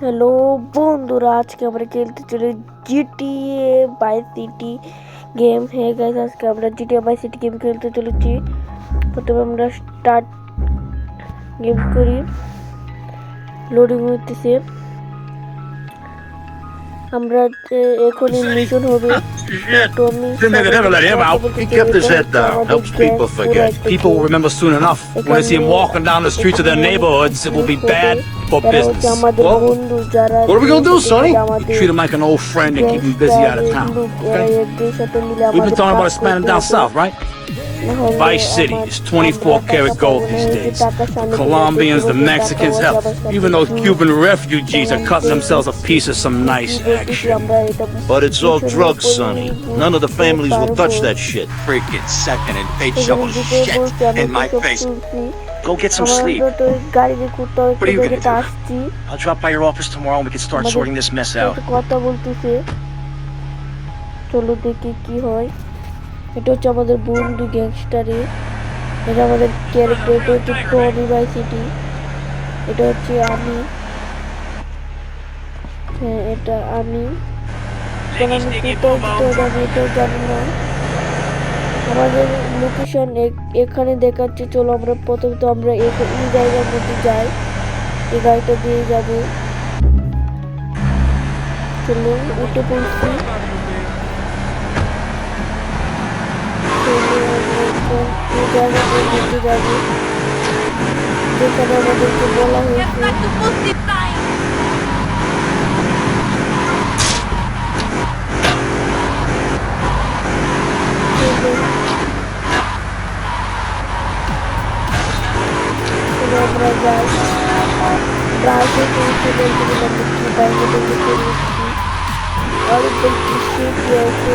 Hello বন্ধুরা, আজকে আমরা খেলতে চলে জিটিএ বাই সিটি গেম। হ্যাঁ গাইস, আজকে আমরা জিটিএ বাই সিটি গেম খেলতে চলেছি। প্রথমে আমরা স্টার্ট গেম করি, লোডিং হইতেছে। আমরা এখনই মিশন হবে। টমি Didn't think they'd ever let him out. He kept his head down. Helps people forget. People will remember soon enough. When they see him walking down the streets of their neighborhoods, it will be bad for business. Well, what are we gonna do, Sonny? Treat him like an old friend and keep him busy out of town. Okay? We've been talking about expanding down south, right? Vice City is 24 karat gold these days. The Colombians, the Mexicans, hell, even those Cuban refugees are cutting themselves a piece of some nice action. But it's all drugs, Sonny. None of the families will touch that shit. Freaking second and fate shovel shit in my face. Go get some sleep. What are you gonna do? I'll drop by your office tomorrow and we can start sorting this mess out. কথা বলতেছে, চলো দেখি কি হয়। এটা হচ্ছে আমাদের বন্ধু গ্যাংস্টারে, এটা আমাদের ক্যারেক্টার, এটা হচ্ছে টমি বাই সিটি, এটা হচ্ছে আমি। হ্যাঁ, এটা আমি। আমি এটাও জানি না। আমাদের লোকেশন এখানে দেখাচ্ছে। চলো আমরা প্রথমে তো আমরা এই জায়গার মধ্যে যাই, এই গাড়িটা দিয়ে যাবো। চলো উঠে পড়ছি। যেখানে আমাদেরকে বলা হয়েছে আমরা যাই। প্রায় পৌঁছে বলতে বাইরে और एकदम किसी कैसे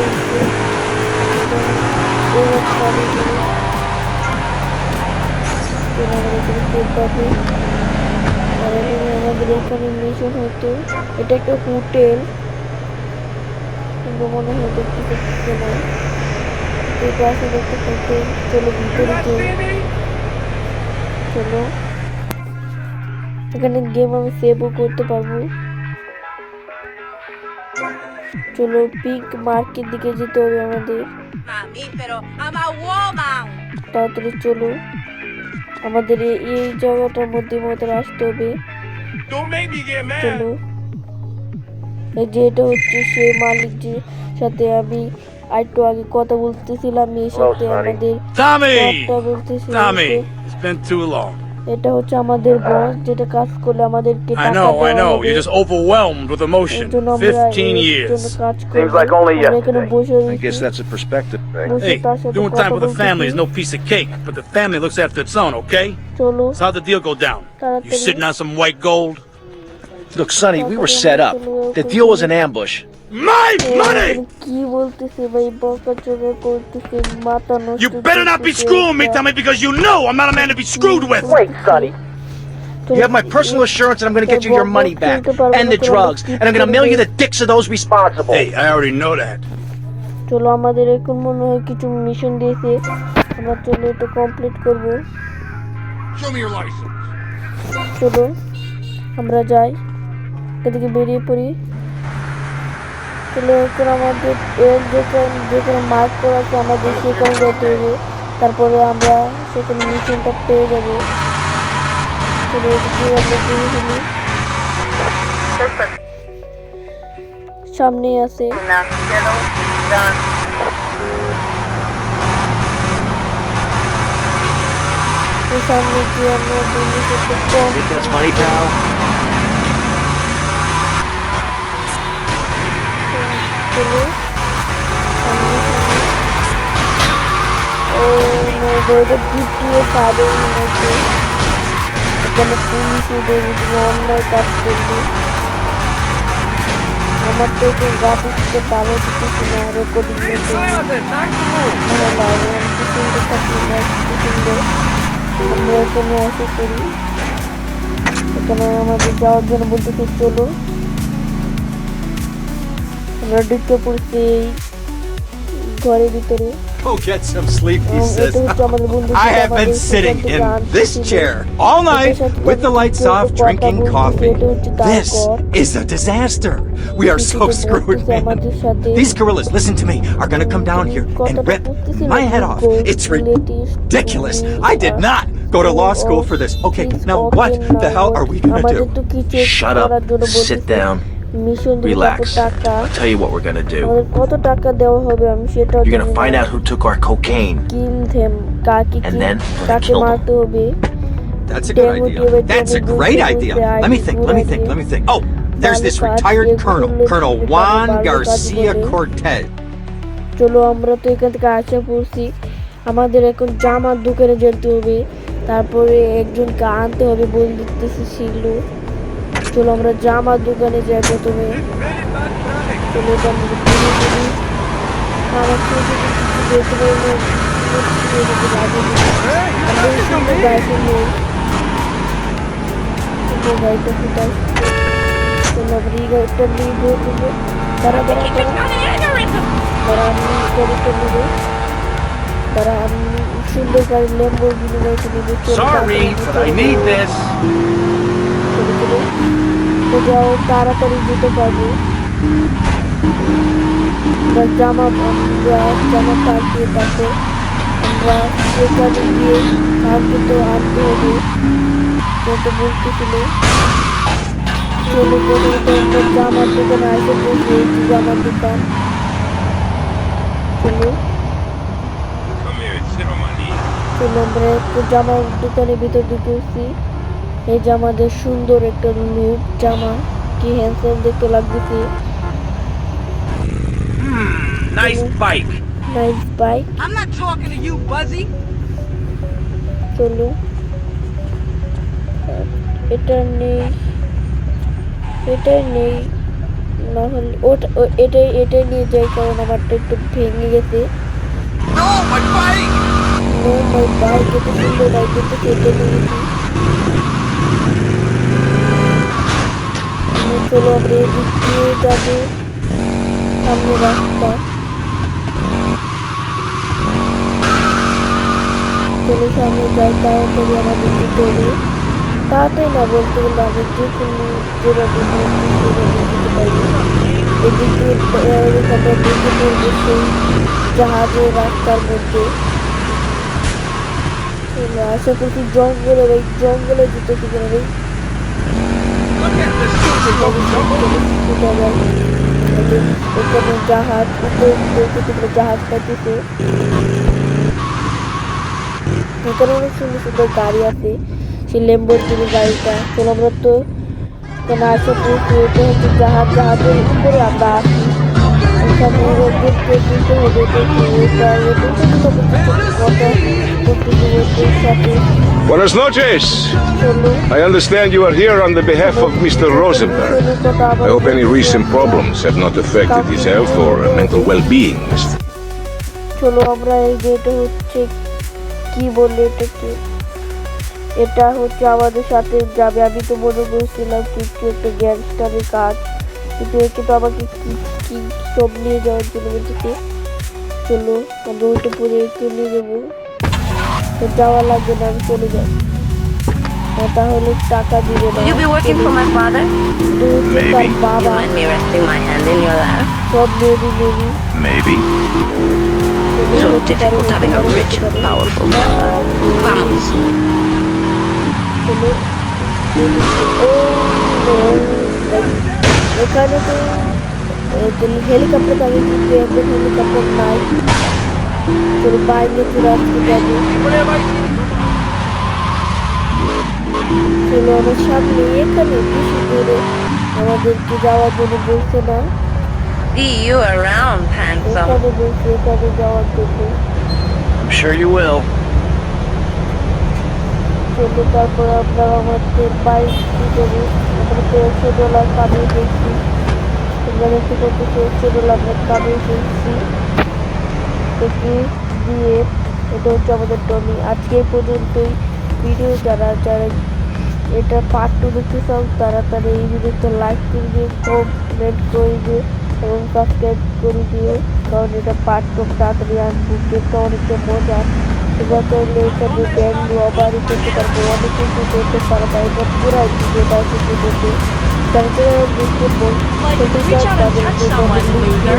আমাদের এখানে মিশন হতো। এটা একটা হোটেল, কিন্তু মনে হয় দেখতে পাচ্ছে না। এটা আসলে একটা হোটেল। চলো ভিতরে যাই। চলো, এখানে গেম আমি সেভও করতে পারবো। চলো পিঙ্ক মার্কের দিকে যেতে হবে আমাদের। তাড়াতাড়ি চলো, আমাদের এই জায়গাটার মধ্যে আসতে হবে। চলো, এই যে এটা হচ্ছে সে মালিক, যে সাথে আমি একটু আগে কথা বলতেছিলাম, এর সাথে আমাদের কথা বলতেছিলাম। এটা হচ্ছে আমাদের বস, যেটা কাজ করলে আমাদেরকে টাকা দেওয়া হবে। I know. You're just overwhelmed with emotion. 15 years. Seems like only yesterday. I guess that's a perspective thing. Hey, doing time with the family is no piece of cake, but the family looks after its own, okay? So how'd the deal go down? You sitting on some white gold? Look, Sonny, we were set up. The deal was an ambush. My money! You better not be screwing me, Tommy, because you know I'm not a man to be screwed with. Wait, Sonny. You have my personal assurance that I'm going to get you your money back and the drugs, and I'm going to mail you the dicks of those responsible. Hey, I already know that. চলো, আমাদের এখন মনে হয় কিছু mission দিয়েছে, আমরা চলো এটা কমপ্লিট করব। Show me your license. চলো আমরা যাই, এদিকে বেরিয়ে পড়ি। চলো, এখন আমাদের যেখানে মার্ক করা আছে আমাদের সেখানে যেতে হবে, তারপরে আমরা সেখানে মিশনটা পেয়ে যাবো। চলো এদিকে আমরা বেরিয়ে ফেলি। সামনেই আছে। সামনে গিয়ে আমরা বন্ধু করতে কম। চলো, দ্বিতীয় পাবে মধ্যে এখানে পুলিশ অন্যায় কাজ করবে। আমার তো গ্রাফিক্সটা ভালো দিতেছি না, রেকর্ডিং আমরা এখানে আসে করি। এখানে আমাদের যাওয়ার জন্য বলতেছি চলো, আমরা ঢুকে পড়ছি এই ঘরের ভিতরে। Go get some sleep, he says. এটা হচ্ছে আমাদের বন্ধু I have been sitting in this chair all night with the lights off, drinking coffee. This is a disaster. We are so screwed, man. These gorillas, listen to me, are gonna come down here and rip my head off. It's ridiculous. I did not go to law school for this. Okay, now what the hell are we gonna do? Shut up, sit down, relax. I'll tell you what we're gonna do. কত টাকা দেওয়া হবে আমি সেটাও You're gonna find out who took our cocaine. Kill them কাকে And then we're gonna কাকে kill them. মারতে হবে That's a good idea. That's a great idea. Let me think. Oh, there's this retired colonel, Colonel Juan Garcia Cortez. চলো আমরা তো এখান থেকে আশা করছি আমাদের এখন জামার দোকানে যেতে হবে, তারপরে একজনকে আনতে হবে বলে দিতেছি ছিল। চলো আমরা জামার দোকানে যাই প্রথমে। চলো এটা আমরা ঘুরে ঘুরি। আমার ছোটো যেতে পারবো গাড়িটা কোথায়? চলো আমরা এই গাড়িটা নিয়ে ঘুরবো। তারা আমি গাড়িটা নেবো, তারা আমি সুন্দর গাড়ি ল্যাম্বরগিনি গাড়িটা নেবো। Sorry, but I need this. তো যাও তাড়াতাড়ি দিতে পারবো। জামা পাল্টিয়ে তারপর আমরা সেখানে গিয়ে কাউকে তো আনতে হবে, তো বলতেছিল। চলো প্রথমত আমরা জামার দোকানে আসে বসে, এই যে জামার দোকান। চলো আমরা একটু জামার দোকানের ভিতর ঢুকেছি। এই যে আমাদের সুন্দর একটা লুক জামা, কি হ্যান্ডসাম দেখতে লাগতেছে। Nice bike. Nice bike. I'm not talking to you, Buzzy. চলো এটা নেই, না হলে এটাই নিয়ে যাই, কারণ আমারটা একটু ভেঙে গেছে। No, my bike. No my bike, এটা সুন্দর বাইক, কিন্তু এটা নিয়ে গেছি। চলো আমরা এদিক দিয়ে যাবো, সামনে রাস্তা। চলো সামনে যাই, তাড়াতাড়ি আমাদের দিতে হবে। তাড়াতাড়ি না বলতে গেলে আমি যে কোনো যেভাবে দিতে পারি। এদিকে আমরা দেখতে পড়বো সেই জাহাজের রাস্তার মধ্যে। আশা করছি জঙ্গলে যেতে পারি। এখানে জাহাজ জাহাজ পাঠিয়েছে, এখানে অনেক সুন্দর সুন্দর গাড়ি আছে, সেই ল্যাম্বরগিনি গাড়িটা। চলো আমরা তো এখানে আশা করছি এটা হচ্ছে জাহাজের উপরে আমরা আসি। এখানে দিতে হবে সাথে। Buenas noches. চলো I understand you are here on the behalf of Mr. Rosenberg. I hope any recent problems have not affected his health or mental well-being, Mr. চলো আমরা এই যে এটা হচ্ছে কি বলে এটাকে, এটা হচ্ছে আমাদের সাথে যাবে। আমি তো মনে করছিলাম কিছু একটা গ্যাংস্টারের কাজ, কিন্তু একে তো আমাকে কি সব নিয়ে যাওয়ার জন্য বলতেছে। চলো আমরা ওইটা পরে একটু নিয়ে যাবো, যাওয়া লাগবে না, আমি চলে যাই। তাহলে টাকা দিবে না। Will you be working for my father? তার বাবা Mind me resting my hand in your lap? সব maybe Maybe. So difficult having a rich and powerful father. Vamos. এখানে তো হেলিকপ্টার থাকে, কিন্তু এখন হেলিকপ্টার নাই। তোর বাইরে চলে আসতে যাবে। চলো আমার সামনে এখানে বেশি করে আমাদেরকে যাওয়ার জন্য বলছে না, See you around, handsome. এখানে বলছে এখানে যাওয়ার জন্য। I'm sure you will. চলো তারপর আমরা আমাদের বাইক যাবো। আমরা তো $100 কামিয়ে ফেলছি, তোমরা দেখতে পাচ্ছি $100 আমরা কামিয়ে ফেলছি। এটি দিয়ে এটা হচ্ছে আমাদের টমি। আজকে পর্যন্তই ভিডিও, যারা এটা পার্ট 2 দেখতে চাও তারা এই ভিডিওতে লাইক করবে, কমেন্ট করবে। এবং সাবস্ক্রাইব করে দিও, কারণ এটা পার্ট টু তাড়াতাড়ি আসবো। গেমটা অনেকটা মজা, তোমরা চাইলে এখানে ব্যাংক রবারি করতে পারবো, অনেক কিছু করতে পারবো। এটা পুরো ভিডিওটা কিছু করতে তারপরে বুঝতে Like, reach out and touch someone when you're